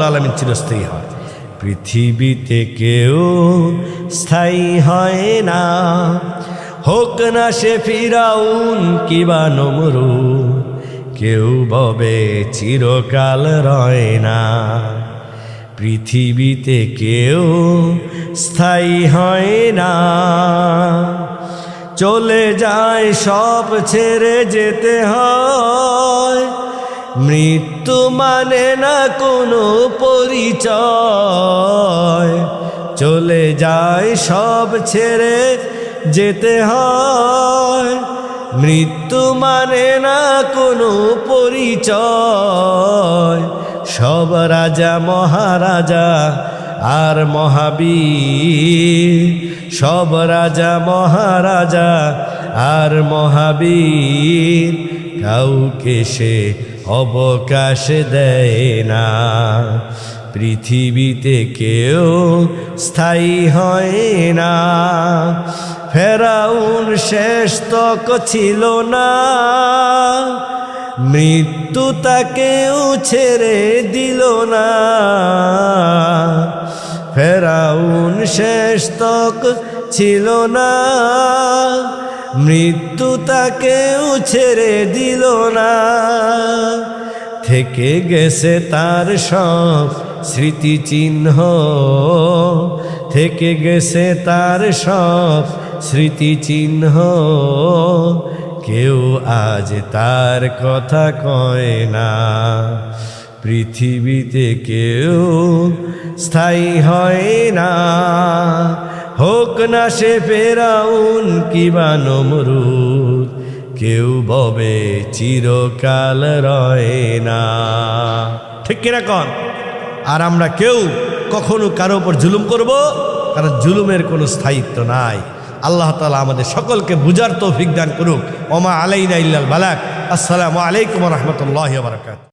আলামিন চিরস্থায়ী হয়। পৃথিবীতে কেউ স্থায়ী হয় না, হোক না সে ফিরাউন কিবা নমরুদ, কেউ ববে চিরকাল রয় না। পৃথিবীতে কেউ স্থায়ী হয় না, চলে যায় সব ছেড়ে যেতে হয়। মৃত্যু মানে না কোনো পরিচয়, চলে যায় সব ছেড়ে যেতে হয়। মৃত্যু মানে না কোনো পরিচয়, সব রাজা মহারাজা আর মহাবীর, সব রাজা মহারাজা আর মহাবীর, কাউকে সে অবকাশ দেয় না। পৃথিবীতে কেউ স্থায়ী হয় না, ফেরাউন শেষ তক ছিল না, মৃত্যু তাকেও ছেড়ে দিল না। ফেরাউন শেষ তক ছিল না, মৃত্যু তাকেও ছেড়ে দিল না। থেকে গেছে তার সব স্মৃতিচিহ্ন, থেকে গেছে তার সব স্মৃতিচিহ্ন, কেউ আজ তার কথা কয় না। পৃথিবীতে কেউ স্থায়ী হয় না, হোক না সে ফেরাউন কিবা নমরুদ, কেউ ববে চিরকাল রয় না। ঠিক কিনা কন? আর আমরা কেউ কখনো কারো উপর জুলুম করব, কারণ জুলুমের কোনো স্থায়িত্ব নাই। আল্লাহ তাআলা আমাদের সকলকে বুঝার তৌফিক দান করুক। ওমা আলাইনা ইল্লাল বালাগ। আসসালামু আলাইকুম ওয়া রাহমাতুল্লাহি ওয়া বারাকাতুহু।